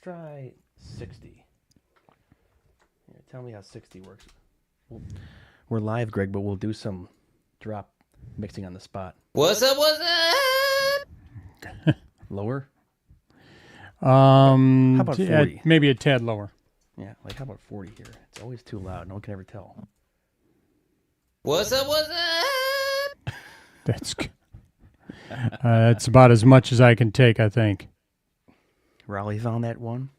try 60. Yeah, tell me how 60 works. We're live, Greg, but we'll do some drop mixing on the spot. What's up? Lower? How about 40? Maybe a tad lower. Yeah, like how about 40 here? It's always too loud. No one can ever tell. What's up? That's that's about as much as I can take, I think. Raleigh found that one.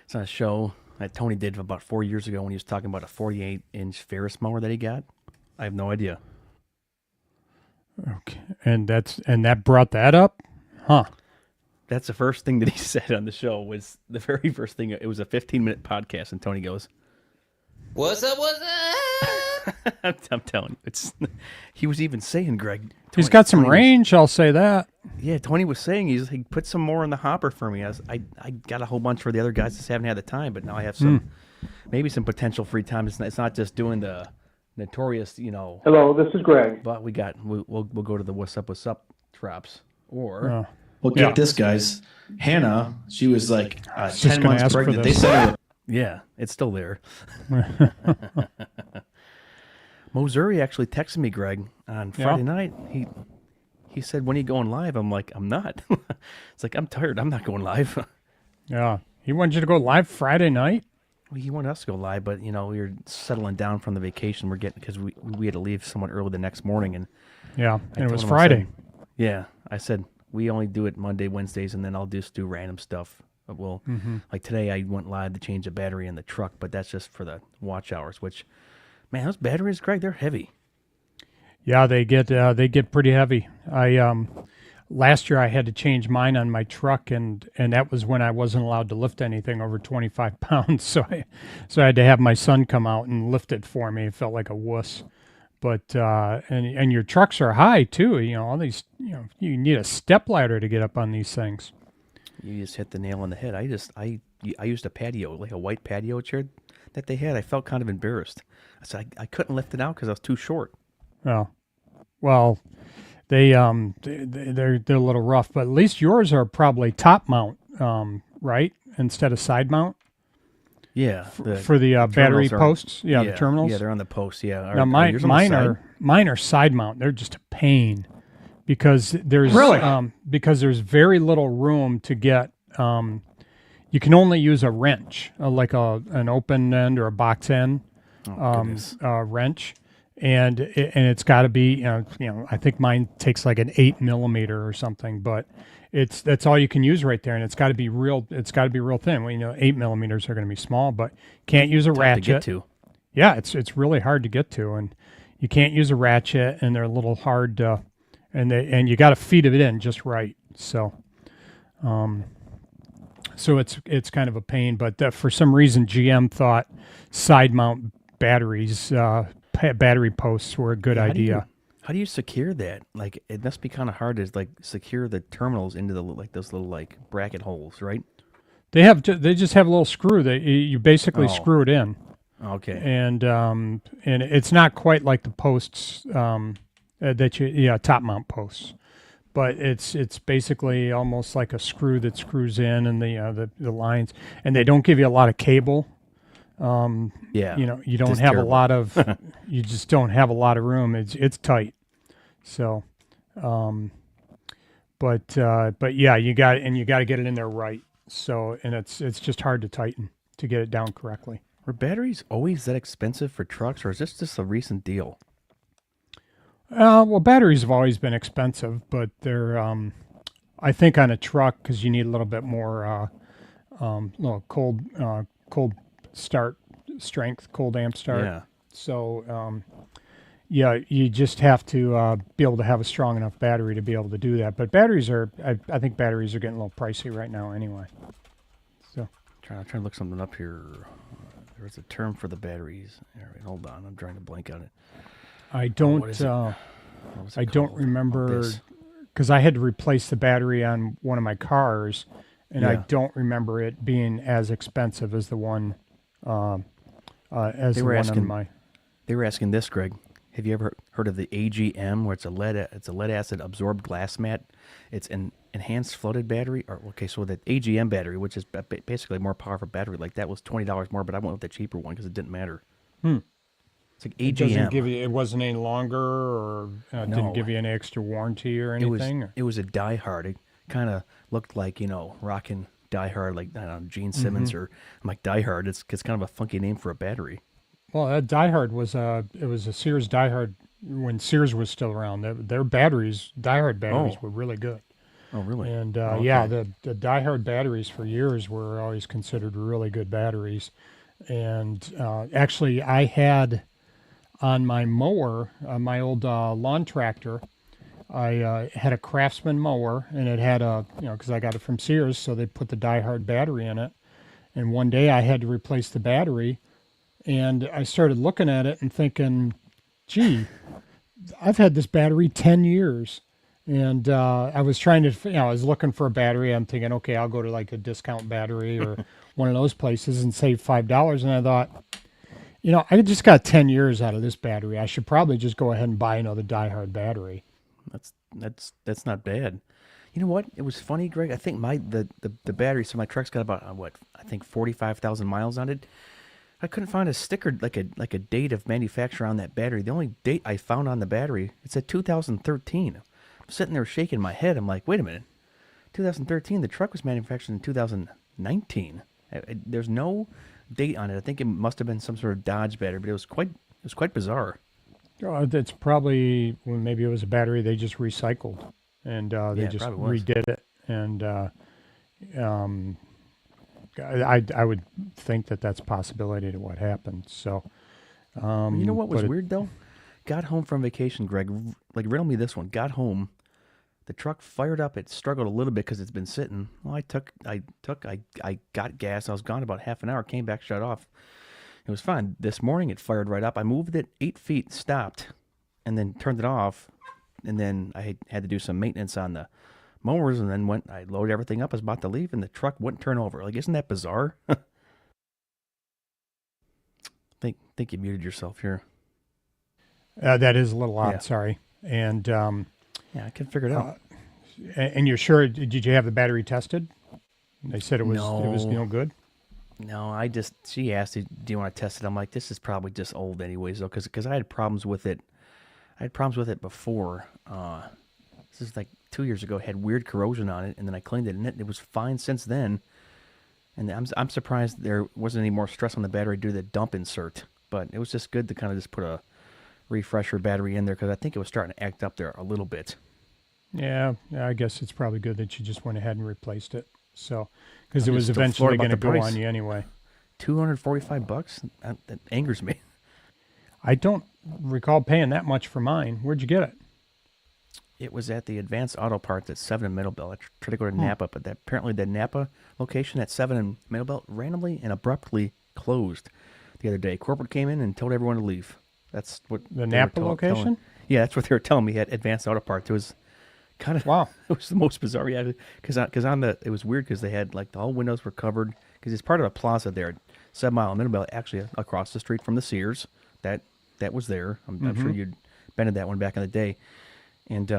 It's on a show that Tony did about 4 years ago when he was talking about a 48-inch Ferris mower that he got. I have no idea. Okay, and that brought that up, huh? That's the first thing that he said on the show. Was the very first thing. It was a 15-minute podcast, and Tony goes, What's up? I'm telling you, he was even saying, Greg. He's got some range, I'll say that. Yeah, Tony was saying he put some more in the hopper for me. I got a whole bunch for the other guys, just haven't had the time, but now I have maybe some potential free time. It's not just doing the notorious, Hello, this is Greg. But we'll go to the what's up drops or. Well, get this, guys. Hannah, she was like 10 gonna months ask for pregnant. this. They said her. Yeah, it's still there. Mozuri actually texted me, Greg, on Friday night. He said, when are you going live? I'm like, I'm not. It's like, I'm tired. I'm not going live. Yeah. He wanted you to go live Friday night? Well, he wanted us to go live, but, we were settling down from the vacation because we had to leave somewhat early the next morning. And it was Friday. I said, we only do it Monday, Wednesdays, and then I'll just do random stuff. Like today I went live to change a battery in the truck, but that's just for the watch hours, which, man, those batteries, Greg, they're heavy. Yeah, they get pretty heavy. Last year I had to change mine on my truck, and that was when I wasn't allowed to lift anything over 25 pounds. So I had to have my son come out and lift it for me. It felt like a wuss. But and your trucks are high too. All these, you need a step ladder to get up on these things. You just hit the nail on the head. I used a patio, like a white patio chair that they had. I felt kind of embarrassed. I said I couldn't lift it out because I was too short. Oh, well, they're a little rough, but at least yours are probably top mount, right, instead of side mount. Yeah, for the battery posts. Yeah, the terminals. Yeah, they're on the posts. Yeah. Now mine are side mount. They're just a pain because there's very little room to get. You can only use a wrench, like an open end or a box end wrench, and it's got to be I think mine takes like an 8 millimeter or something, but that's all you can use right there, and it's got to be real. It's got to be real thin. Well, 8 millimeters are going to be small, but can't use a ratchet. To get to. Yeah, it's really hard to get to, and you can't use a ratchet, and they're a little hard, and you got to feed it in just right. So, it's kind of a pain, but for some reason GM thought side mount batteries, battery posts were a good idea. How do you secure that? Like, it must be kind of hard to secure the terminals into those little bracket holes, right? They just have a little screw that you basically screw it in. Okay. And it's not quite like the posts top mount posts, but it's basically almost like a screw that screws in and the lines, and they don't give you a lot of cable. You don't have a lot of, you just don't have a lot of room. It's tight. So, but yeah, you got to get it in there right. So, and it's just hard to tighten to get it down correctly. Were batteries always that expensive for trucks, or is this just a recent deal? Well, batteries have always been expensive, but they're, I think on a truck, because you need a little bit more, little cold start strength, cold amp start. Yeah. So, you just have to be able to have a strong enough battery to be able to do that. But batteries I think batteries are getting a little pricey right now anyway. So, I'm trying to look something up here. There's a term for the batteries. All right, hold on. I'm trying to blank on it. I don't remember, because I had to replace the battery on one of my cars, and I don't remember it being as expensive as the one on my. They were asking this, Greg. Have you ever heard of the AGM, where it's a lead acid absorbed glass mat? It's an enhanced flooded battery. Or okay, so the AGM battery, which is basically a more powerful battery, like that was $20 more, but I went with the cheaper one because it didn't matter. It's like It doesn't AGM. give you. It wasn't any longer, or No. didn't give you any extra warranty or anything. It was a Die Hard. It kind of looked like rocking Die Hard, like I don't know, Gene Simmons or I'm like Die Hard. It's kind of a funky name for a battery. Well, that Die Hard was a Sears Die Hard when Sears was still around. Their batteries, Die Hard batteries, were really good. Oh, really? And okay. yeah, the Die Hard batteries for years were always considered really good batteries. And actually, I had on my mower, my old lawn tractor, I had a Craftsman mower, and it had because I got it from Sears, so they put the Die Hard battery in it. And one day I had to replace the battery, and I started looking at it and thinking, gee, I've had this battery 10 years. And I was trying to, I was looking for a battery. I'm thinking, okay, I'll go to like a discount battery or one of those places and save $5. And I thought, I just got 10 years out of this battery. I should probably just go ahead and buy another Die Hard battery. That's not bad. You know what? It was funny, Greg. I think the battery. So my truck's got about I think 45,000 miles on it. I couldn't find a sticker like a date of manufacture on that battery. The only date I found on the battery, it said 2013. I'm sitting there shaking my head. I'm like, wait a minute, 2013. The truck was manufactured in 2019. There's no date on it. I think it must have been some sort of Dodge battery, but it was quite bizarre. That's probably, well, maybe it was a battery they just recycled, and they just redid it. And I would think that's a possibility to what happened. So, you know what was weird though? Got home from vacation, Greg. Like, riddle me this one. Got home, the truck fired up. It struggled a little bit because it's been sitting. Well, I got gas. I was gone about half an hour. Came back, shut off. It was fine. This morning it fired right up. I moved it 8 feet, stopped, and then turned it off. And then I had to do some maintenance on the mowers, and then I loaded everything up. I was about to leave, and the truck wouldn't turn over. Like, isn't that bizarre? think you muted yourself here. That is a little odd. Yeah. Sorry. And yeah, I can figure it out. And you're sure? Did you have the battery tested? They said it was no good. No, she asked, do you want to test it? I'm like, this is probably just old anyways, though, because I had problems with it. I had problems with it before. This is like 2 years ago. It had weird corrosion on it, and then I cleaned it, and it was fine since then. And I'm surprised there wasn't any more stress on the battery due to the dump insert. But it was just good to kind of just put a refresher battery in there, because I think it was starting to act up there a little bit. Yeah, I guess it's probably good that you just went ahead and replaced it. So, because it I'm was just still eventually floored going to about the go price. on you anyway. $245? That angers me. I don't recall paying that much for mine. Where'd you get it? It was at the Advanced Auto Parts at 7 and Middlebelt. I tried to go to Napa, but apparently the Napa location at 7 and Middlebelt randomly and abruptly closed the other day. Corporate came in and told everyone to leave. That's what The Napa location? Yeah, that's what they were telling me at Advanced Auto Parts. It was kind of Wow. It was the most bizarre. Yeah, because it was weird because they had like the whole windows were covered because it's part of a plaza there, 7 Mile and Middlebelt, actually across the street from the Sears. That was there. I'm sure you'd been in that one back in the day. And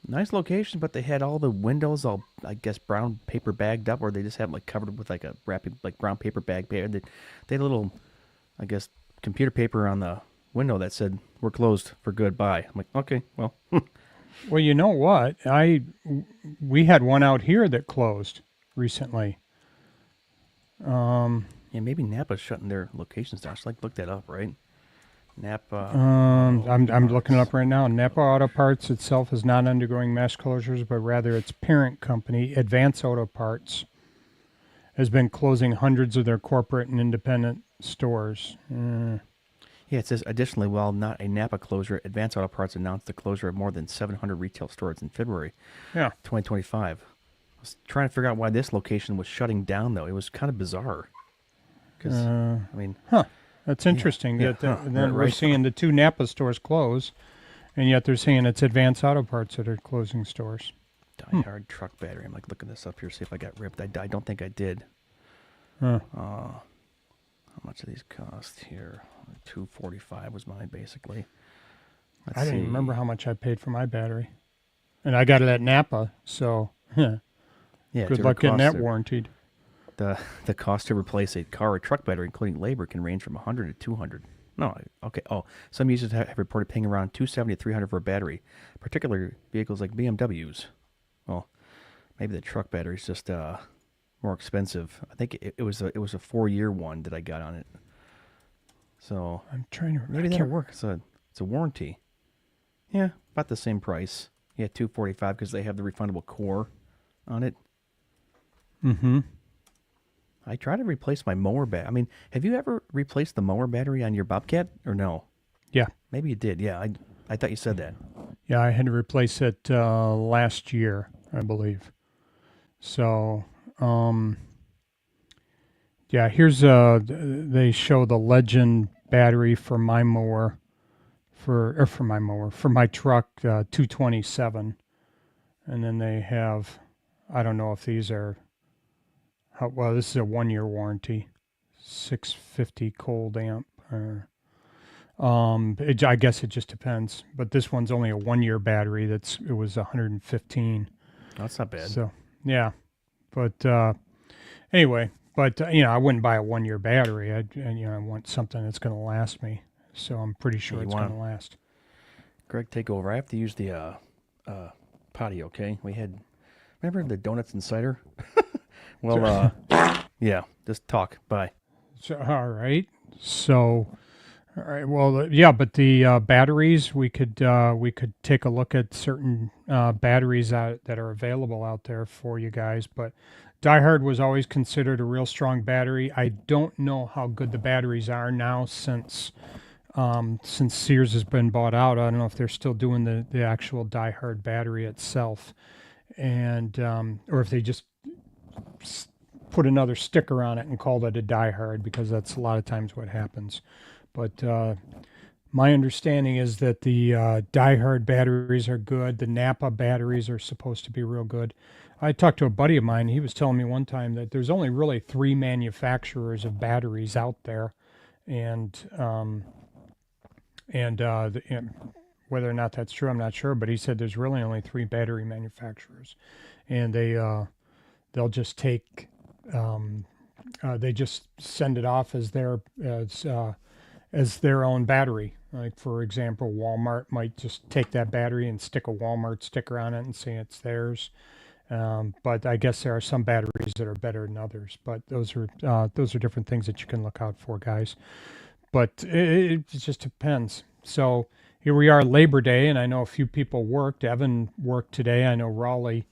nice location, but they had all the windows all, I guess, brown paper bagged up, or they just had them like covered with like a wrapping, like brown paper bag. They had a little, I guess, computer paper on the window that said, "We're closed for good. Bye." I'm like, okay, well. Well, you know what? We had one out here that closed recently. Yeah, maybe Napa's shutting their locations down. I should look that up, right? Napa. I'm looking it up right now. Napa Auto Parts itself is not undergoing mass closures, but rather its parent company, Advance Auto Parts, has been closing hundreds of their corporate and independent stores. Yeah, it says, additionally, while not a Napa closure, Advance Auto Parts announced the closure of more than 700 retail stores in February 2025. I was trying to figure out why this location was shutting down, though. It was kind of bizarre. Because, I mean... That's interesting. Yeah. Then we're seeing the 2 Napa stores close, and yet they're saying it's Advance Auto Parts that are closing stores. Die Hard truck battery. I'm like looking this up here, see if I got ripped. I don't think I did. How much do these cost here? $245 was mine, basically. Let's I didn't see. remember how much I paid for my battery, and I got it at Napa. So Yeah, good to luck getting cost that to- warranted. The cost to replace a car or truck battery, including labor, can range from 100 to 200. No, okay. Oh, some users have reported paying around 270 to 300 for a battery, particularly vehicles like BMWs. Well, maybe the truck battery is just more expensive. I think it was a 4-year one that I got on it. So I'm trying to. maybe that'll work. It's a warranty. Yeah, about the same price. Yeah, $245 because they have the refundable core on it. Mm-hmm. I try to replace my mower battery. I mean, have you ever replaced the mower battery on your Bobcat or no? Yeah. Maybe you did. Yeah, I thought you said that. Yeah, I had to replace it last year, I believe. So, yeah, here's they show the Legend battery for my mower, for my truck, 227, and then they have, I don't know if these are, well, this is a 1-year warranty, 650 cold amp. I guess it just depends, but this one's only a 1-year battery. It was 115. That's not bad. So yeah, but anyway, but I wouldn't buy a 1-year battery. I want something that's going to last me. So I'm pretty sure you it's want- going to last. Greg, take over. I have to use the potty. Okay, remember the donuts and cider? Well, yeah. Just talk. Bye. So, all right. So, all right. Well, yeah, but the batteries, we could take a look at certain batteries that are available out there for you guys. But Diehard was always considered a real strong battery. I don't know how good the batteries are now since Sears has been bought out. I don't know if they're still doing the actual Diehard battery itself, and or if they just put another sticker on it and called it a Diehard, because that's a lot of times what happens. But my understanding is that the Diehard batteries are good. The Napa batteries are supposed to be real good. I talked to a buddy of mine. He was telling me one time that there's only really 3 manufacturers of batteries out there, and whether or not that's true, I'm not sure. But he said there's really only 3 battery manufacturers, and they'll just take they just send it off as their own battery. Like, for example, Walmart might just take that battery and stick a Walmart sticker on it and say it's theirs. But I guess there are some batteries that are better than others. But those are different things that you can look out for, guys. But it just depends. So here we are, Labor Day, and I know a few people worked. Evan worked today. I know Raleigh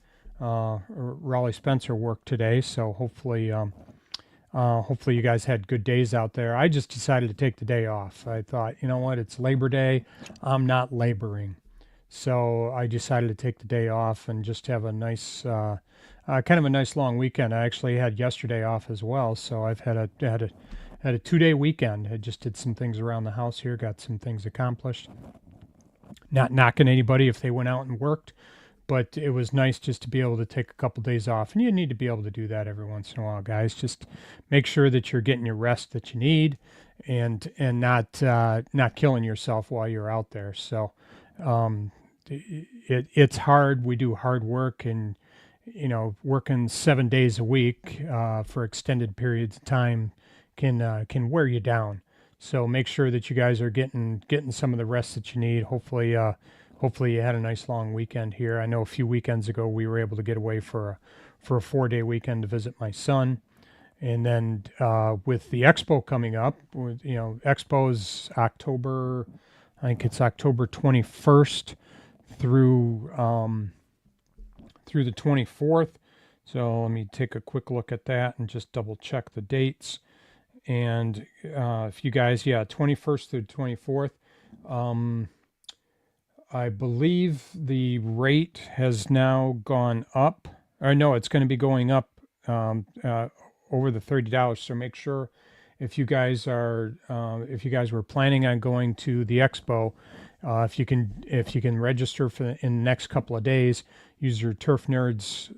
Spencer worked today. So hopefully you guys had good days out there. I just decided to take the day off. I thought, you know what, it's Labor Day. I'm not laboring. So I decided to take the day off and just have a nice, kind of a nice long weekend. I actually had yesterday off as well. So I've had a 2-day weekend. I just did some things around the house here, got some things accomplished. Not knocking anybody if they went out and worked, but it was nice just to be able to take a couple days off. And you need to be able to do that every once in a while, guys. Just make sure that you're getting your rest that you need, and not killing yourself while you're out there. So it's hard. We do hard work, and working 7 days a week for extended periods of time can wear you down. So make sure that you guys are getting some of the rest that you need. Hopefully you had a nice long weekend here. I know a few weekends ago we were able to get away for a 4-day weekend to visit my son. And then with the expo coming up, Expo's October, I think it's October 21st through the 24th. So let me take a quick look at that and just double check the dates. And if you guys, 21st through 24th, I believe the rate has now gone up. Or no, it's going to be going up over the $30. So make sure if you guys were planning on going to the expo, if you can register in the next couple of days, use your Turf Nerds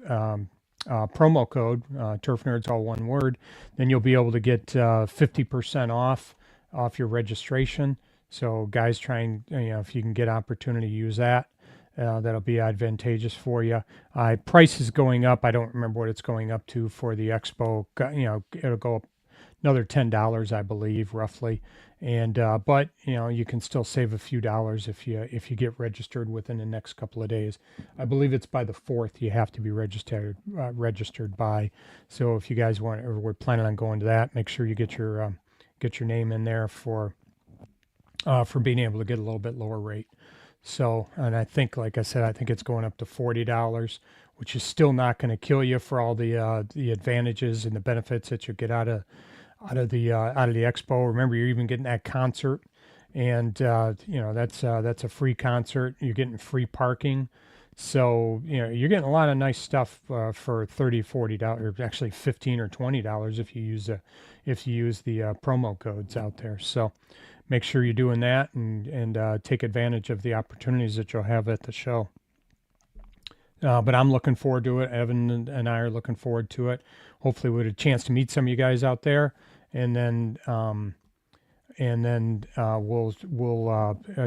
promo code, Turf Nerds, all one word, then you'll be able to get 50% off your registration. So guys trying, if you can get opportunity, use that. That'll be advantageous for you. Price is going up. I don't remember what it's going up to for the expo. It'll go up another $10, I believe, roughly. And but you can still save a few dollars if you get registered within the next couple of days. I believe it's by the 4th you have to be registered by. So if you guys we're planning on going to that, make sure you get your name in there for being able to get a little bit lower rate. So, and I think, like I said, I think it's going up to $40, which is still not going to kill you for all the advantages and the benefits that you get out of the expo. Remember, you're even getting that concert, and that's a free concert. You're getting free parking, so you're getting a lot of nice stuff for $30, $40, actually $15 or $20 if you use the promo codes out there. So make sure you're doing that and take advantage of the opportunities that you'll have at the show. But I'm looking forward to it. Evan and I are looking forward to it. Hopefully we'll get a chance to meet some of you guys out there, and then we'll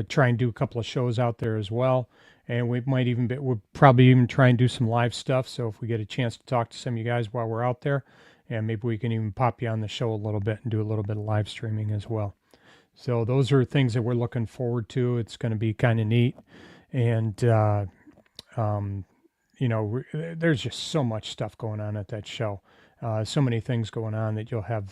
try and do a couple of shows out there as well. And we'll probably even try and do some live stuff. So if we get a chance to talk to some of you guys while we're out there, and maybe we can even pop you on the show a little bit and do a little bit of live streaming as well. So those are things that we're looking forward to. It's going to be kind of neat. And, there's just so much stuff going on at that show. So many things going on that you'll have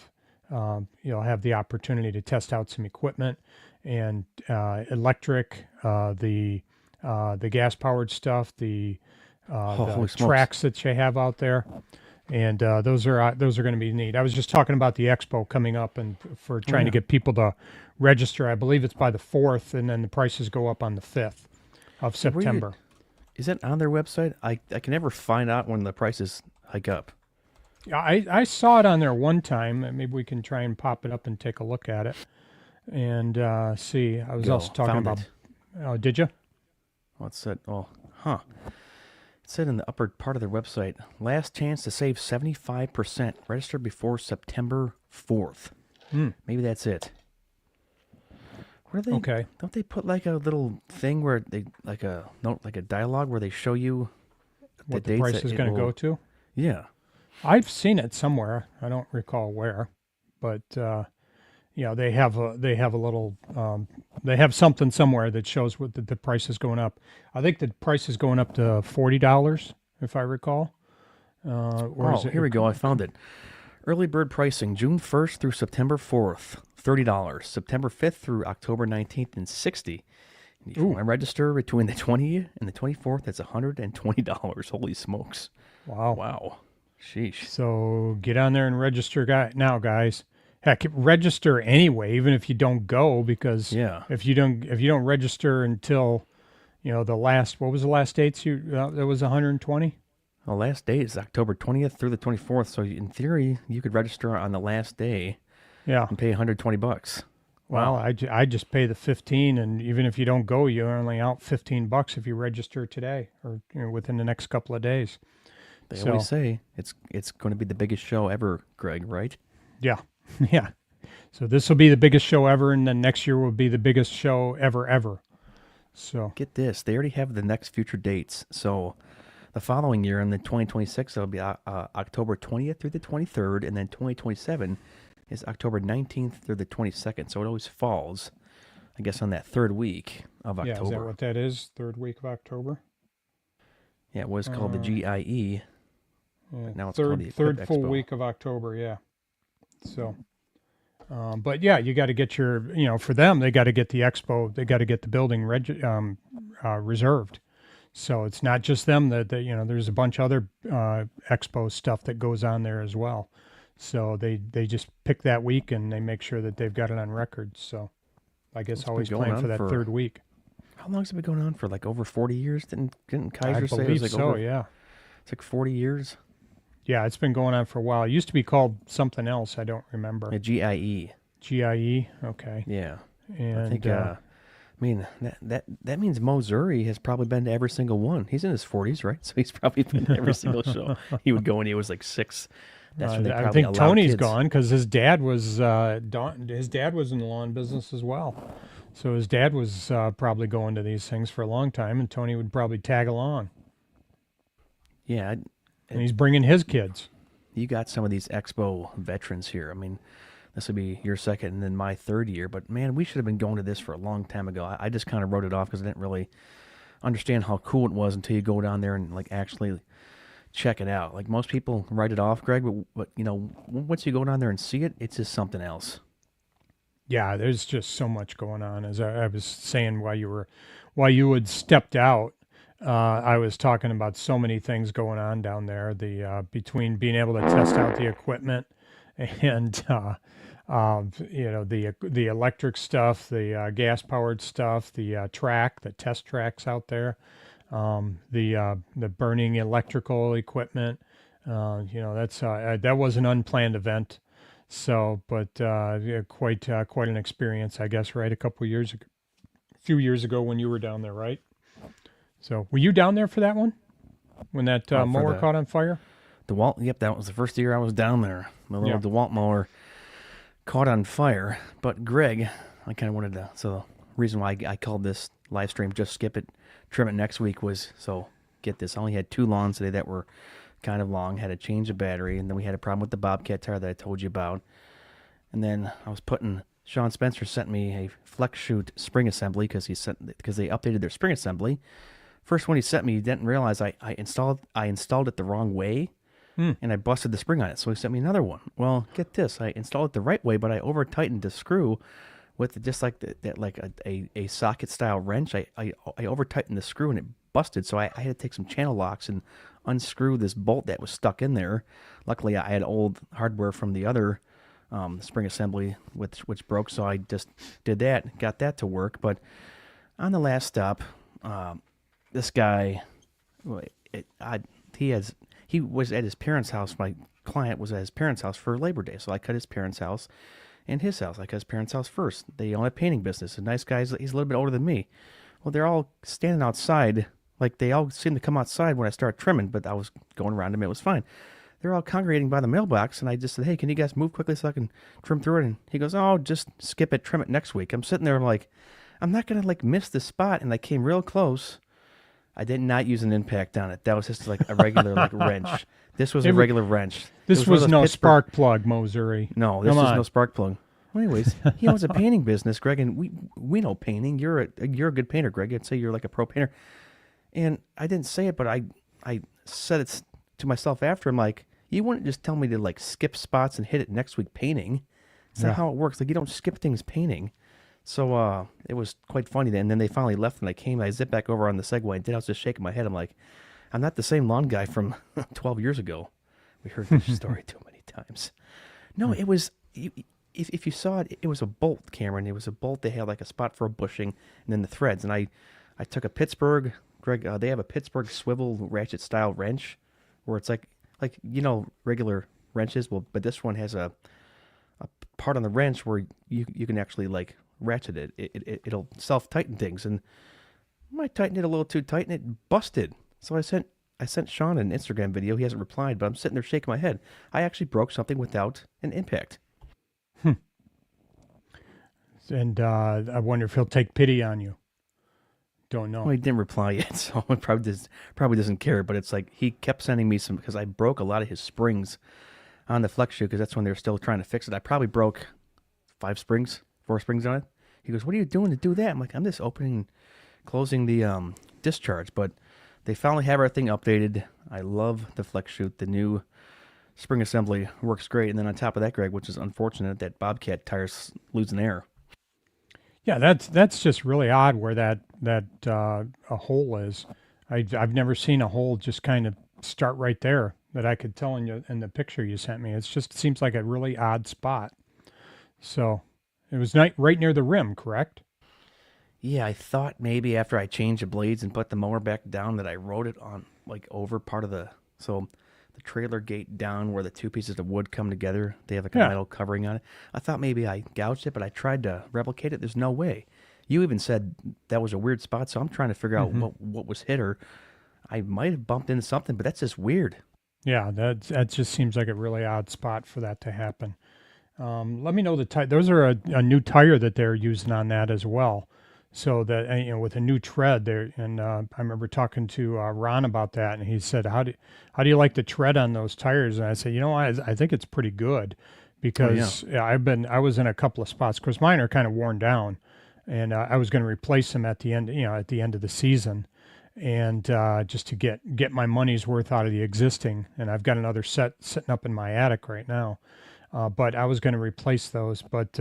the opportunity to test out some equipment and electric, the gas-powered stuff, the tracks that you have out there. And those are going to be neat. I was just talking about the expo coming up and for trying to get people to register. I believe it's by the 4th, and then the prices go up on the 5th of September. Is that on their website? I can never find out when the prices hike up. Yeah, I saw it on there one time. Maybe we can try and pop it up and take a look at it and see. I was also talking about. Oh, did you? What's that? Oh, huh. It said in the upper part of their website, last chance to save 75%. Register before September 4th. Maybe that's it. What are they? Okay. Don't they put like a little thing where they like a dialogue where they show you what the price is going to go to? Yeah. I've seen it somewhere. I don't recall where, but they have a little they have something somewhere that shows what the price is going up. I think the price is going up to $40, if I recall. Here we go. I found it. Early bird pricing, June 1st through September 4th, $30. September 5th through October 19th, and $60. If you want to register between the 20th and the 24th, that's $120. Holy smokes. Wow. Sheesh. So get on there and register now, guys. Heck, register anyway, even if you don't go, because if you don't register until the last, what was the last dates that was 120? The last date is October 20th through the 24th. So in theory, you could register on the last day. Yeah. And pay $120. Well, I just pay the 15, and even if you don't go, you're only out $15 if you register today or within the next couple of days. They always say it's going to be the biggest show ever, Greg, right? Yeah. Yeah. So this will be the biggest show ever, and then next year will be the biggest show ever. So get this. They already have the next future dates. So the following year, in the 2026, it'll be October 20th through the 23rd, and then 2027 is October 19th through the 22nd. So it always falls, I guess, on that third week of October. Yeah, is that what that is? Third week of October? Yeah, it was called the GIE. Yeah, now it's called the third Equip full Expo. week of October, yeah. So, but yeah, you got to get your, for them, they got to get the expo, they got to get the building reserved. So it's not just them that there's a bunch of other expo stuff that goes on there as well. So they just pick that week and they make sure that they've got it on record. So I guess always plan for that third week. How long has it been going on for? Like over 40 years? Didn't Kaiser say it was like so, over? Yeah. It's like 40 years. Yeah, it's been going on for a while. It used to be called something else. I don't remember. Yeah, GIE. GIE. Okay. Yeah. And I think. I mean, that means Mo Zuri has probably been to every single one. He's in his 40s, right? So he's probably been to every single show. He would go when he was like 6. That's when they probably I think allowed Tony's kids. gone because his dad was in the lawn business as well. So his dad was probably going to these things for a long time, and Tony would probably tag along. Yeah, And he's bringing his kids. you got some of these expo veterans here. I mean, this would be your second and then my third year. But man, we should have been going to this for a long time ago. I just kind of wrote it off because I didn't really understand how cool it was until you go down there and like actually check it out. Like most people write it off, Greg, but you know, once you go down there and see it, it's just something else. Yeah, there's just so much going on. As I was saying while you had stepped out, I was talking about so many things going on down there. The between being able to test out the equipment and you know, the electric stuff, the gas powered stuff, the test tracks out there, the burning electrical equipment. You know, that was an unplanned event. So, but yeah, quite an experience, I guess. Right, a few years ago when you were down there, right? So, were you down there for that one when that mower caught on fire? DeWalt, yep, that was the first year I was down there. My little DeWalt mower caught on fire. But Greg, I kind of wanted to. So the reason why I called this live stream "Just Skip It, Trim It Next Week" was so get this. I only had 2 lawns today that were kind of long. Had to change the battery, and then we had a problem with the Bobcat tire that I told you about. And then I was Sean Spencer sent me a Flex Shoot spring assembly because they updated their spring assembly. First one he sent me, he didn't realize I installed it the wrong way, and I busted the spring on it. So he sent me another one. Well, get this, I installed it the right way, but I over tightened the screw with just like a socket style wrench. I over tightened the screw and it busted. So I had to take some channel locks and unscrew this bolt that was stuck in there. Luckily, I had old hardware from the other spring assembly which broke, so I just did that, got that to work. But on the last stop, this guy, he was at his parents' house. My client was at his parents' house for Labor Day, so I cut his parents' house and his house. I cut his parents' house first. They own a painting business. A nice guy. He's a little bit older than me. Well, they're all standing outside. Like they all seemed to come outside when I started trimming, but I was going around them. It was fine. They're all congregating by the mailbox, and I just said, "Hey, can you guys move quickly so I can trim through it?" And he goes, "Oh, just skip it, trim it next week." I'm sitting there like, I'm not gonna like miss this spot, and I came real close. I did not use an impact on it. That was just like a regular like wrench. This was a regular wrench. This was no spark plug, Mosuri. No, this was no spark plug. Well, anyways, he owns a painting business, Greg, and we know painting. You're a good painter, Greg. I'd say you're like a pro painter. And I didn't say it, but I said it to myself after. I'm like, you wouldn't just tell me to like skip spots and hit it next week painting. It's not how it works. Like you don't skip things painting. So it was quite funny then. And then they finally left and I zipped back over on the Segway and I was just shaking my head. I'm like, I'm not the same lawn guy from 12 years ago. We heard this story too many times. No, it was, if you saw it, it was a bolt, Cameron. It was a bolt. They had like a spot for a bushing and then the threads. And I took a Pittsburgh, Greg, they have a Pittsburgh swivel ratchet style wrench where it's like, you know, regular wrenches. Well, but this one has a part on the wrench where you can actually like ratchet it. It'll self-tighten things. And I might tighten it a little too tight and it busted. So I sent Sean an Instagram video. He hasn't replied, but I'm sitting there shaking my head. I actually broke something without an impact. And I wonder if he'll take pity on you. Don't know. Well, he didn't reply yet, so he probably doesn't care. But it's like he kept sending me some because I broke a lot of his springs on the Flex Shoe because that's when they're still trying to fix it. I probably broke 4 springs on it. He goes, "What are you doing to do that?" I'm like, "I'm just closing the discharge." But they finally have everything updated. I love the Flex Shoe. The new spring assembly works great. And then on top of that, Greg, which is unfortunate, that Bobcat tire's losing air. Yeah, that's just really odd where that a hole is. I've never seen a hole just kind of start right there that I could tell in the picture you sent me. It seems like a really odd spot. So it was right near the rim, correct? Yeah, I thought maybe after I changed the blades and put the mower back down that I rode it on like over part of the trailer gate down where the 2 pieces of wood come together. They have like a metal covering on it. I thought maybe I gouged it, but I tried to replicate it. There's no way. You even said that was a weird spot, so I'm trying to figure out what was hit, or I might have bumped into something, but that's just weird. Yeah, that just seems like a really odd spot for that to happen. Let me know the tire. Those are a new tire that they're using on that as well. So that with a new tread there, and I remember talking to Ron about that, and he said, "How do you like the tread on those tires?" And I said, I think it's pretty good because I was in a couple of spots because mine are kind of worn down, and I was going to replace them at the end, at the end of the season, and just to get my money's worth out of the existing. And I've got another set sitting up in my attic right now, but I was going to replace those, but.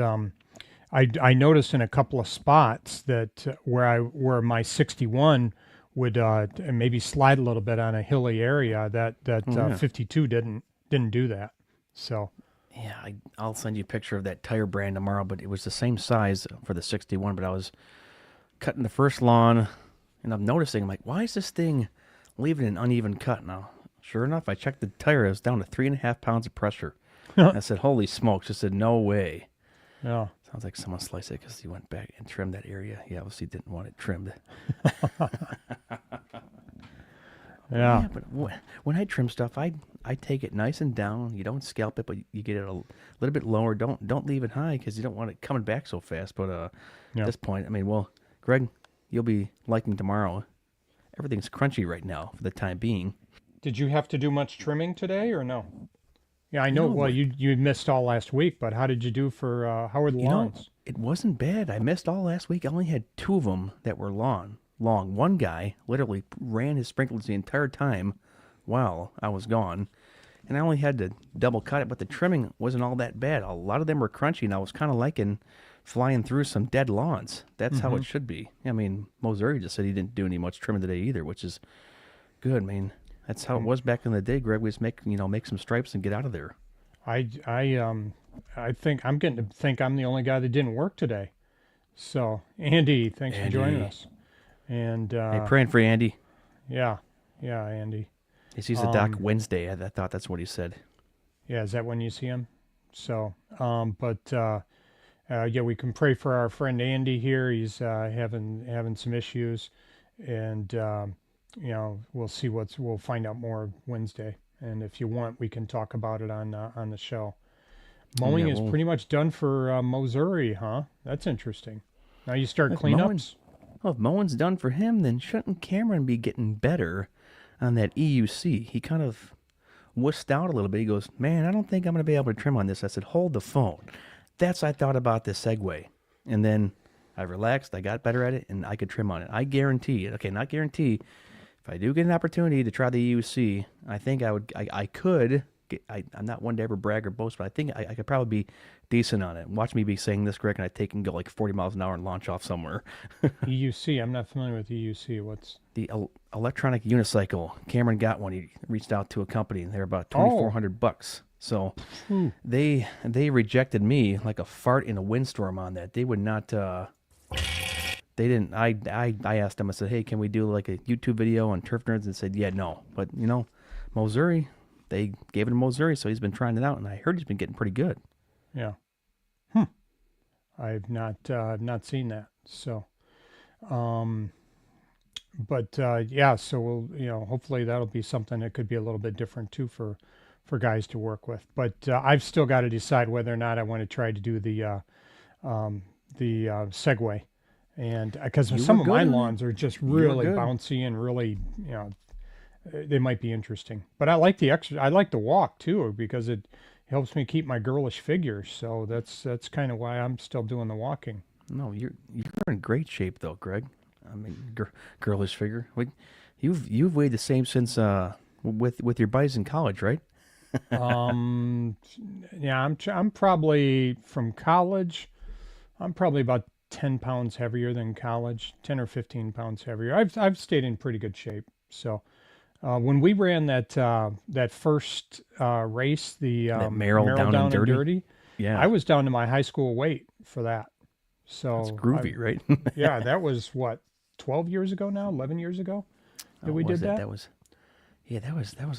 I noticed in a couple of spots that where my 61 would maybe slide a little bit on a hilly area that 52 didn't do that. So Yeah, I'll send you a picture of that tire brand tomorrow, but it was the same size for the 61, but I was cutting the first lawn, and I'm noticing, I'm like, why is this thing leaving an uneven cut now? Sure enough, I checked the tire, it was down to 3.5 pounds of pressure. I said, holy smokes. I said, no way. yeah. Sounds like someone sliced it because he went back and trimmed that area. He obviously didn't want it trimmed. Yeah. But when I trim stuff, I take it nice and down. You don't scalp it, but you get it a little bit lower. Don't leave it high because you don't want it coming back so fast. But at this point, I mean, well, Greg, you'll be liking tomorrow. Everything's crunchy right now for the time being. Did you have to do much trimming today or no? Yeah, I know. Well, you missed all last week, but how did you do for how were the lawns? It wasn't bad. I missed all last week. I only had 2 of them that were long. One guy literally ran his sprinklers the entire time while I was gone, and I only had to double cut it, but the trimming wasn't all that bad. A lot of them were crunchy, and I was kind of liking flying through some dead lawns. That's how it should be. I mean, Moseri just said he didn't do any much trimming today either, which is good. I mean, that's how it was back in the day, Greg. We just make some stripes and get out of there. I think I'm getting to think I'm the only guy that didn't work today. So Andy, thanks for joining us. And Hey, praying for Andy. yeah, Andy. He sees the doc Wednesday. I thought that's what he said. Yeah, is that when you see him? So, yeah, we can pray for our friend Andy here. He's having some issues, and we'll see we'll find out more Wednesday. And if you want, we can talk about it on the show. Mowing is pretty much done for Moseri, huh? That's interesting. Now you start cleanups. Well, if mowing's done for him, then shouldn't Cameron be getting better on that EUC? He kind of wussed out a little bit. He goes, man, I don't think I'm going to be able to trim on this. I said, hold the phone. I thought about this Segway. And then I relaxed. I got better at it, and I could trim on it. I guarantee, not guarantee, if I do get an opportunity to try the EUC, I think I could. I'm not one to ever brag or boast, but I think I could probably be decent on it. Watch me be saying this, Greg, and I take and go like 40 miles an hour and launch off somewhere. EUC, I'm not familiar with EUC. What's the electronic unicycle? Cameron got one. He reached out to a company, and they're about $2,400. So they rejected me like a fart in a windstorm on that. They would not. They didn't. I asked them. I said, hey, can we do like a YouTube video on Turf Nerds? And said, yeah, no. But Moseri. They gave it to Moseri, so he's been trying it out, and I heard he's been getting pretty good. Yeah. I've not seen that. So, yeah. So we'll, hopefully that'll be something that could be a little bit different too for guys to work with. But I've still got to decide whether or not I want to try to do the Segway, and because some of my lawns are just really bouncy and really, they might be interesting. But I like I like the walk too, because it helps me keep my girlish figure. So that's kind of why I'm still doing the walking. No, you're in great shape though, Greg. I mean, girlish figure. You've weighed the same since with your buddies in college, right? Yeah, I'm probably from college. I'm probably about 10 pounds heavier than college, 10 or 15 pounds heavier. I've stayed in pretty good shape. So. When we ran that first race, the Merrill down and dirty, yeah, I was down to my high school weight for that. So that's groovy, right? Yeah, that was what 12 years ago now, 11 years ago that we did that. That was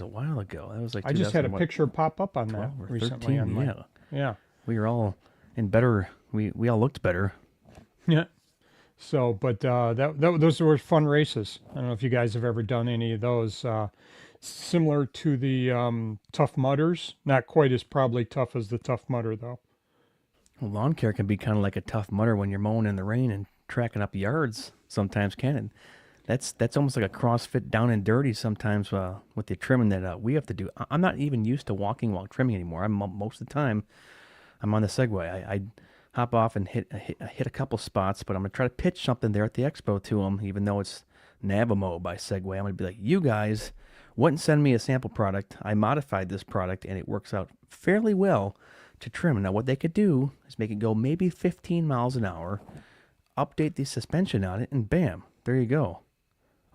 a while ago. That was like I just had a picture pop up on that recently. 13, yeah, we were all in better. We all looked better. Yeah. So, but those were fun races. I don't know if you guys have ever done any of those. Similar to the Tough Mudders, not quite as probably tough as the Tough Mudder though. Well, lawn care can be kind of like a tough mudder when you're mowing in the rain and tracking up yards. Sometimes can it? That's almost like a CrossFit down and dirty sometimes with the trimming that we have to do. I'm not even used to walking while trimming anymore. Most of the time I'm on the Segway. I hop off and hit a couple spots, but I'm gonna try to pitch something there at the expo to them, even though it's Navamo by Segway. I'm gonna be like, you guys wouldn't send me a sample product. I modified this product and it works out fairly well to trim. Now what they could do is make it go maybe 15 miles an hour, update the suspension on it, and bam, there you go.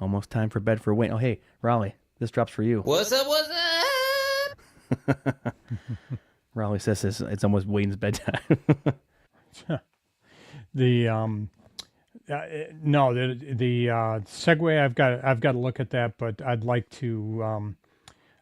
Almost time for bed for Wayne. Oh, hey, Raleigh, this drops for you. What's up? What's up? Raleigh says it's almost Wayne's bedtime. The no, the Segway, I've got to look at that, but I'd like to.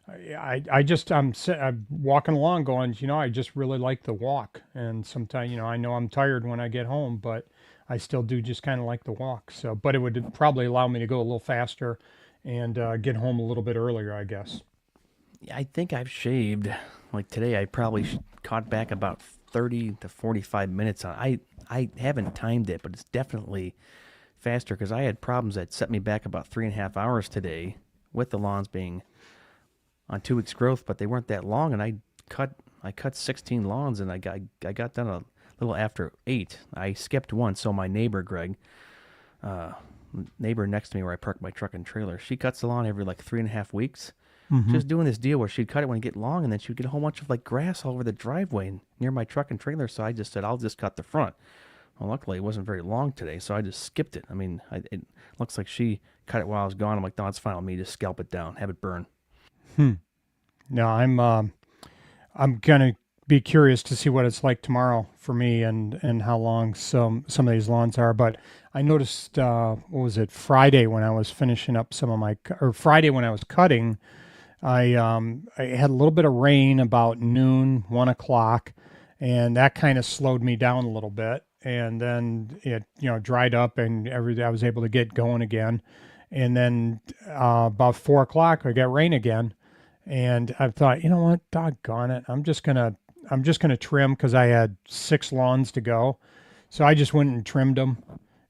I'm walking along, going, I just really like the walk, and sometimes, I know I'm tired when I get home, but I still do just kind of like the walk. So, but it would probably allow me to go a little faster and get home a little bit earlier, I guess. I think I've shaved. Like today, I probably caught back about 30 to 45 minutes on. I haven't timed it, but it's definitely faster because I had problems that set me back about 3.5 hours today with the lawns being on 2 weeks growth, but they weren't that long, and I cut 16 lawns, and I got done a little after 8. I skipped one, so my neighbor Greg, neighbor next to me where I park my truck and trailer, she cuts the lawn every like 3.5 weeks. Just doing this deal where she'd cut it when it get long, and then she'd get a whole bunch of like grass all over the driveway near my truck and trailer. So I just said, I'll just cut the front. Well, luckily it wasn't very long today, so I just skipped it. I mean, it looks like she cut it while I was gone. I'm like, no, it's fine with me. Just scalp it down, have it burn. No, I'm gonna be curious to see what it's like tomorrow for me and how long some of these lawns are. But I noticed, what was it, Friday when I was finishing up Friday when I was cutting, I had a little bit of rain about noon, 1 o'clock, and that kind of slowed me down a little bit. And then it, dried up, and I was able to get going again. And then about 4 o'clock, I got rain again. And I thought, you know what, doggone it, I'm just gonna trim because I had 6 lawns to go. So I just went and trimmed them,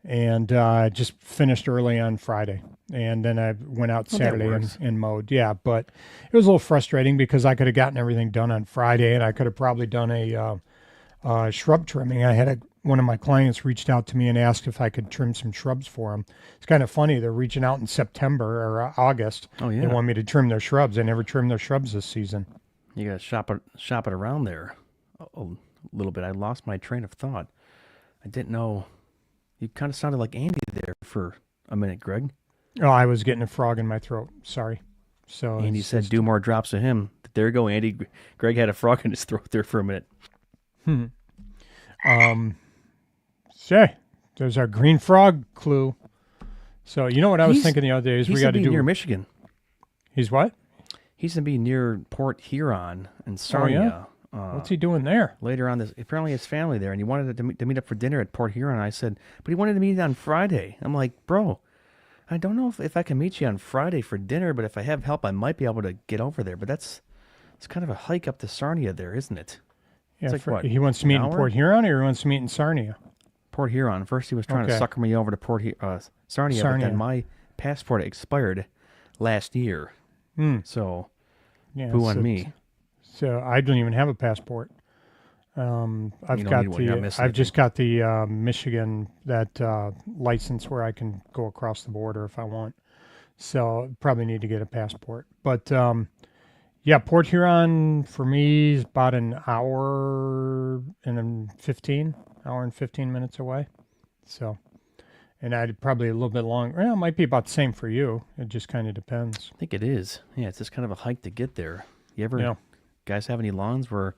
and just finished early on Friday. And then I went out Saturday and mowed. Yeah, but it was a little frustrating because I could have gotten everything done on Friday, and I could have probably done a shrub trimming. I had one of my clients reached out to me and asked if I could trim some shrubs for them. It's kind of funny. They're reaching out in September or August. Oh, yeah. They want me to trim their shrubs. I never trimmed their shrubs this season. You got to shop it around there a little bit. I lost my train of thought. I didn't know. You kind of sounded like Andy there for a minute, Greg. Oh, I was getting a frog in my throat. Sorry. So Andy said, do more drops of him. There you go, Andy. Greg had a frog in his throat there for a minute. Say, there's our green frog clue. So you know what I was thinking the other day is we got to do near Michigan. He's what? He's gonna be near Port Huron and Sarnia. Oh, yeah? What's he doing there? Later on this, apparently his family there, and he wanted to meet up for dinner at Port Huron. I said, but he wanted to meet on Friday. I'm like, bro, I don't know if I can meet you on Friday for dinner, but if I have help, I might be able to get over there. But it's kind of a hike up to Sarnia there, isn't it? Yeah, like what, he wants to meet in Port Huron, or he wants to meet in Sarnia? Port Huron. First, he was trying to sucker me over to Sarnia, but then my passport expired last year. So, boo on me. So I don't even have a passport. I've just got the Michigan license where I can go across the border if I want. So probably need to get a passport. But yeah, Port Huron for me is about an hour and 15 minutes away. So, and I'd probably a little bit longer. Well, it might be about the same for you. It just kind of depends. I think it is. Yeah, it's just kind of a hike to get there. You ever guys have any lawns where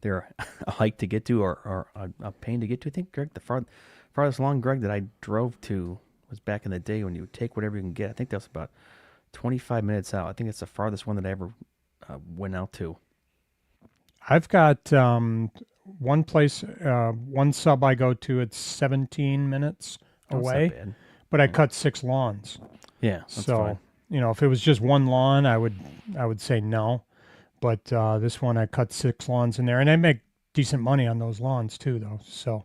they're a hike to get to or a pain to get to? I think, Greg, the farthest lawn, Greg, that I drove to was back in the day when you would take whatever you can get. I think that was about 25 minutes out. I think it's the farthest one that I ever went out to. I've got one place, one sub I go to, it's 17 minutes away, but I cut 6 lawns. Yeah, that's so fine. If it was just one lawn, I would say no. But this one, I cut 6 lawns in there, and I make decent money on those lawns too, though. So,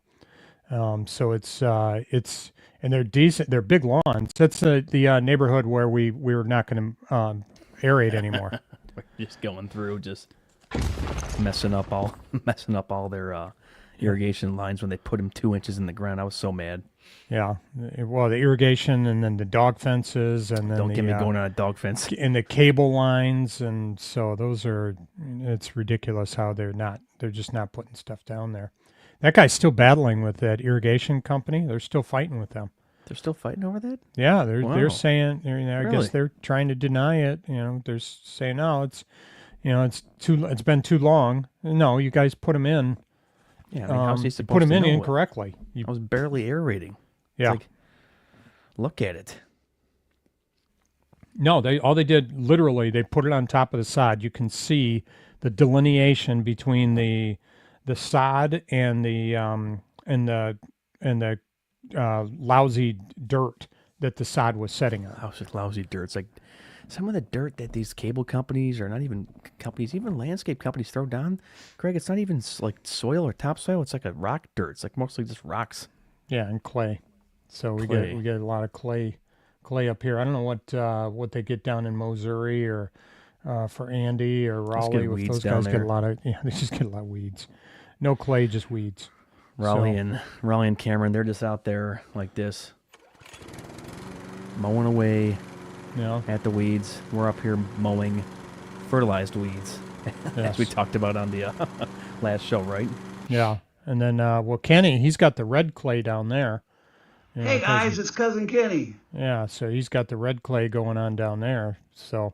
so it's and they're decent. They're big lawns. That's the neighborhood where we were not going to aerate anymore. Just going through, just messing up all their irrigation lines when they put them 2 inches in the ground. I was so mad. Yeah, well, the irrigation and then the dog fences and then Don't get me going on a dog fence. and the cable lines, and so those are. It's ridiculous how they're just not putting stuff down there. That guy's still battling with that irrigation company. They're still fighting with them. They're still fighting over that? Yeah, Wow. they're saying, I Really? guess they're trying to deny it. They're saying, no, it's been too long. No, you guys put them in. Yeah, I mean, how's he supposed Put them to in know it? incorrectly. I was barely aerating. Yeah. It's like, look at it. No, all they did literally, they put it on top of the sod. You can see the delineation between the sod and the lousy dirt that the sod was setting on. Lousy dirt. It's like some of the dirt that these cable companies, or not even companies, even landscape companies throw down. Greg, it's not even like soil or topsoil. It's like a rock dirt. It's like mostly just rocks. Yeah, and clay. So we Clay. get a lot of clay up here. I don't know what they get down in Missouri or for Andy or Raleigh. get With weeds those down guys get there. a lot of they just get a lot of weeds. No clay, just weeds. Raleigh So- and Cameron, they're just out there like this, mowing away at the weeds. We're up here mowing fertilized weeds, as we Yes. talked about on the last show, right? Yeah, and then Kenny, he's got the red clay down there. Hey guys, it's Cousin Kenny. Yeah, so he's got the red clay going on down there. So,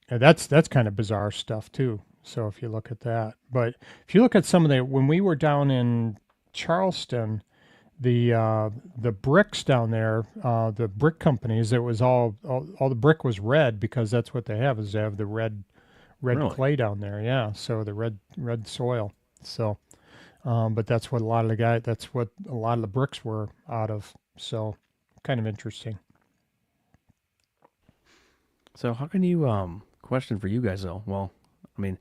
that's kind of bizarre stuff too. So if you look at that, but if you look at some of when we were down in Charleston, the bricks down there, the brick companies, it was all the brick was red because that's what they have is they have the red Really? clay down there. Yeah, so the red soil. So. But that's what a lot of the bricks were out of. So kind of interesting. So how can you question for you guys though? Well, I mean,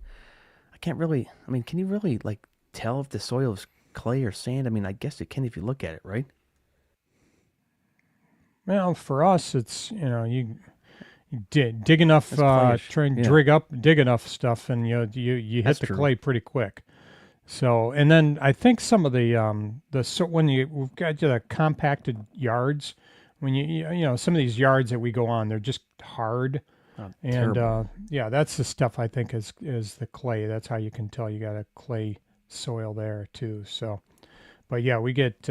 can you really like tell if the soil is clay or sand? I mean, I guess you can if you look at it, right? Well, for us, it's, you dig enough, That's clayish, try and yeah. dig enough stuff and you hit That's the true. clay pretty quick. So, and then I think some of when we've got the compacted yards, when some of these yards that we go on, they're just hard. And terrible. that's the stuff I think is the clay. That's how you can tell you got a clay soil there too. So, but yeah, we get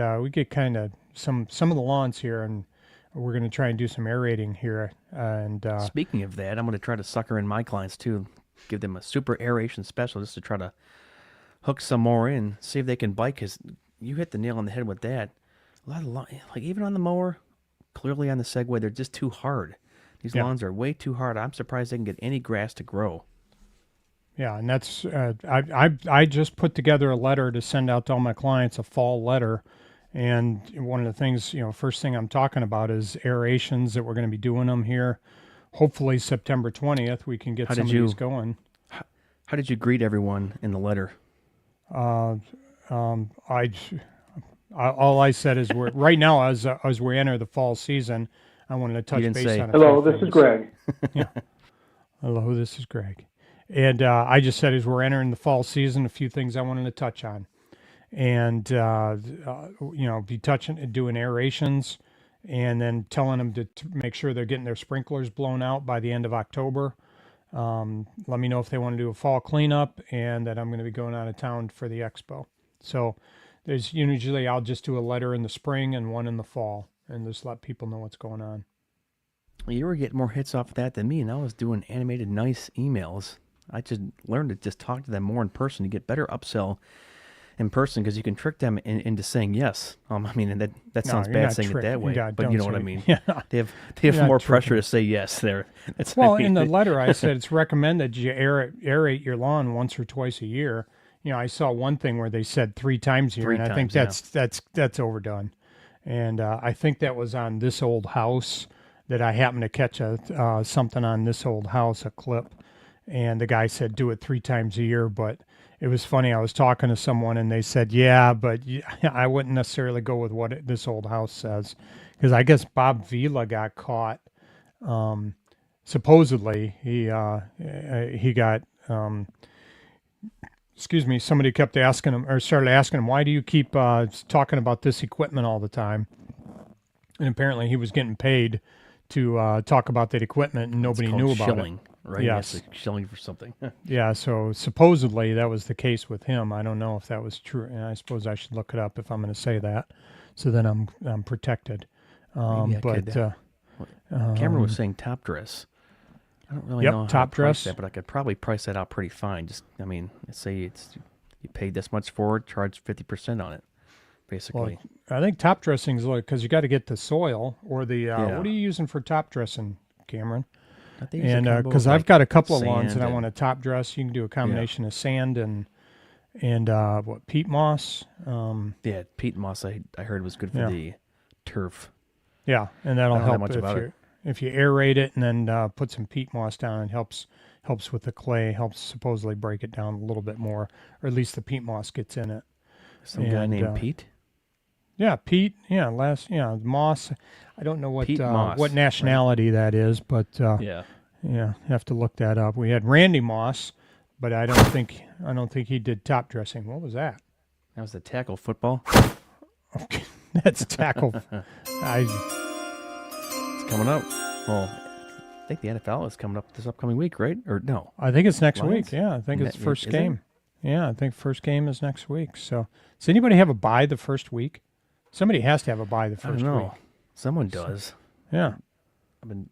kind of some of the lawns here, and we're going to try and do some aerating here. And Speaking of that, I'm going to try to sucker in my clients too, give them a super aeration special just to try to hook some more in, see if they can bite. Because you hit the nail on the head with that. A lot of like even on the mower, clearly on the Segway, they're just too hard. These Yeah. lawns are way too hard. I'm surprised they can get any grass to grow. yeah, and that's I just put together a letter to send out to all my clients, a fall letter. And one of the things, first thing I'm talking about is aerations that we're going to be doing them here. Hopefully September 20th, we can get How some did of these you- going. How did you greet everyone in the letter? All I said is right now as we enter the fall season, I wanted to touch didn't base say- on a Hello, few this is things. Greg. Hello, this is Greg. And I just said as we're entering the fall season, a few things I wanted to touch on. And, be doing aerations and then telling them to make sure they're getting their sprinklers blown out by the end of October. Let me know if they want to do a fall cleanup and that I'm going to be going out of town for the expo. So there's usually I'll just do a letter in the spring and one in the fall and just let people know what's going on. You were getting more hits off that than me, and I was doing animated, nice emails. I just learned to just talk to them more in person. You get better upsell in person because you can trick them into saying yes. I mean, and that sounds you're bad not saying it that way, Yeah, but don't you know what I say- mean. Yeah. They have You're not more tricking pressure them. to say yes there. That's Well, I mean, in the letter, I said it's recommended you aerate your lawn once or twice a year. I saw one thing where they said 3 times a year, 3 and I think times, that's overdone. And I think that was on This Old House that I happened to catch something on This Old House, a clip, And the guy said, do it 3 times a year. But it was funny. I was talking to someone and they said, yeah, but I wouldn't necessarily go with what this old house says. Because I guess Bob Vila got caught. Supposedly, he got, excuse me, somebody kept asking him, or started asking him, why do you keep talking about this equipment all the time? And apparently he was getting paid to talk about that equipment and nobody knew about shilling, it. right? Yes. It's like shilling for something. Yeah, so supposedly that was the case with him. I don't know if that was true. And I suppose I should look it up if I'm going to say that. So then I'm protected. Maybe I But could, Cameron was saying top dress. I don't really Yep, know how top to price dress. that, but I could probably price that out pretty fine. Just, I mean, let's say you paid this much for it, charge 50% on it, basically. I think top dressing is because you got to get the soil or the, Yeah. what are you using for top dressing, Cameron? I think it's a And combo because of, I've like, got a couple of lawns sand that I and- want to top dress, you can do a combination of sand and what, peat moss. Yeah, peat moss I heard was good for Yeah. the turf. Yeah, and that'll I don't know help much about it. if you aerate it and then put some peat moss down. It helps with the clay. Helps supposedly break it down a little bit more, or at least the peat moss gets in it. Some guy And, named Pete. Yeah, peat. Yeah, moss. I don't know Pete Moss, what nationality that is, but Yeah. yeah, you have to look that up. We had Randy Moss, but I don't think he did top dressing. What was that? That was the tackle football. Okay, that's tackle. It's coming up. Well, I think the NFL is coming up this upcoming week, right? Or no? I think it's next Lions? week. Yeah, I think it's Ne- first is it? game. Yeah, I think first game is next week. So, does anybody have a bye the first week? Somebody has to have a bye the I don't first know. week. Someone does. Yeah. I've been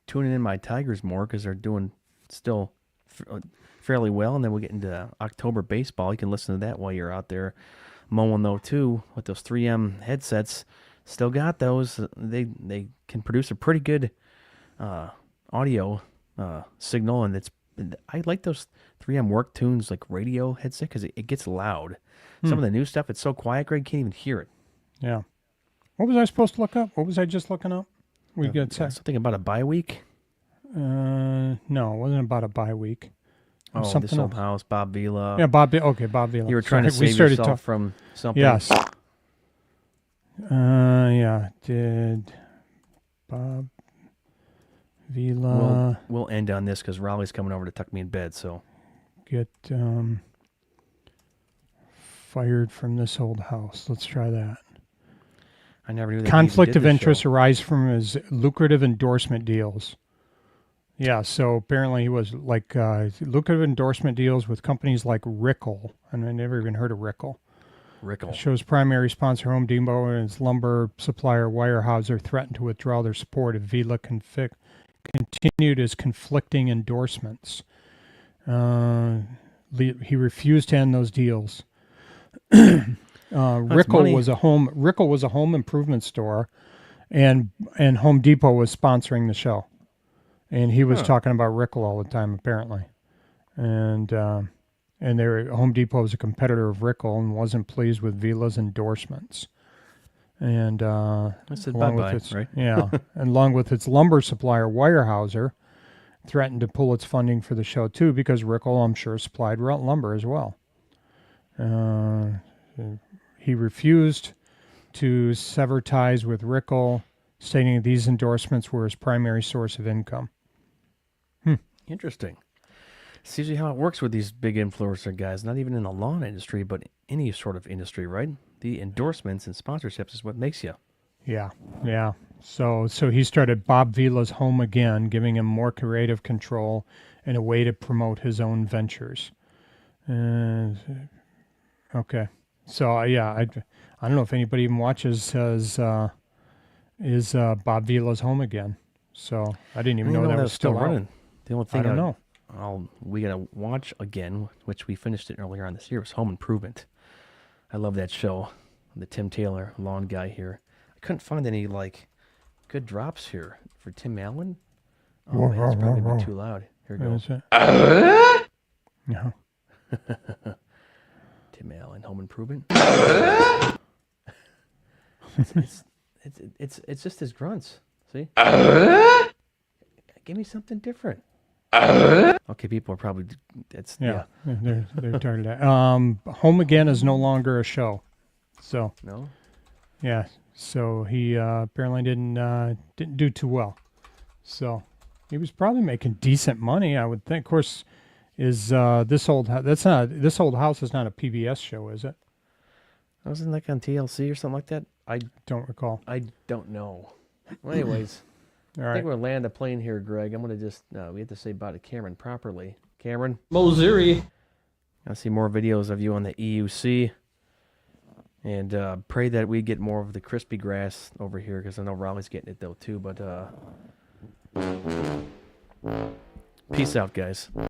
tuning in my Tigers more because they're doing still fairly well, and then we get into October baseball. You can listen to that while you're out there mowing, though, too, with those 3M headsets. Still got those. They can produce a pretty good audio signal, and I like those 3M Work Tunes like radio headset because it gets loud. Some of the new stuff, it's so quiet, Greg can't even hear it. Yeah. What was I supposed to look up? What was I just looking up? We got Something about a bye week. no, it wasn't about a bye week. It was Oh, something this old else. house, Bob Vila. Yeah, Bob. Okay, Bob Vila. You were trying to Sorry, save yourself from something. Yes. Yeah. Did Bob Vila We'll end on this because Raleigh's coming over to tuck me in bed. So get fired from this old house? Let's try that. I never knew that. Conflict of interest arise from his lucrative endorsement deals. Yeah, so apparently he was like lucrative endorsement deals with companies like Rickle, and I never even heard of Rickle. Rickle. Show's primary sponsor, Home Depot, and its lumber supplier, Weyerhaeuser, threatened to withdraw their support if Vila continued his conflicting endorsements. He refused to end those deals. Rickle money. was a home improvement store, and Home Depot was sponsoring the show, and he was talking about Rickle all the time apparently, and Home Depot was a competitor of Rickle and wasn't pleased with Vila's endorsements, and I said along bye-bye, with its right? yeah, and along with its lumber supplier Weyerhaeuser, threatened to pull its funding for the show too because Rickle, I'm sure, supplied lumber as well. He refused to sever ties with Rickle, stating these endorsements were his primary source of income. Interesting. It's usually how it works with these big influencer guys, not even in the lawn industry, but any sort of industry, right? The endorsements and sponsorships is what makes you. Yeah. So he started Bob Vila's Home Again, giving him more creative control and a way to promote his own ventures. Okay. So yeah, I don't know if anybody even watches Bob Vila's Home Again. So I didn't even know that was still running. out. The only thing I don't know. we gotta watch again, which we finished it earlier on this year, was Home Improvement. I love that show. The Tim Taylor lawn guy here. I couldn't find any good drops here for Tim Allen. Oh man, it's probably been too loud. Here we go. Is it? No. Tim Allen, Home Improvement. it's just his grunts. See? Give me something different. Okay, people are probably Yeah, they're tired of that. Home Again is no longer a show, so no. yeah. So he apparently didn't do too well. So he was probably making decent money, I would think. Of course, is this old house is not a PBS show, is it? Wasn't like on TLC or something like that? I Don't recall. I don't know. Well, anyways, All I right. think we're gonna land a plane here, Greg. I'm gonna just we have to say bye to Cameron properly. Cameron, Mozeri. I see more videos of you on the EUC, and pray that we get more of the crispy grass over here because I know Raleigh's getting it though too. But peace out, guys.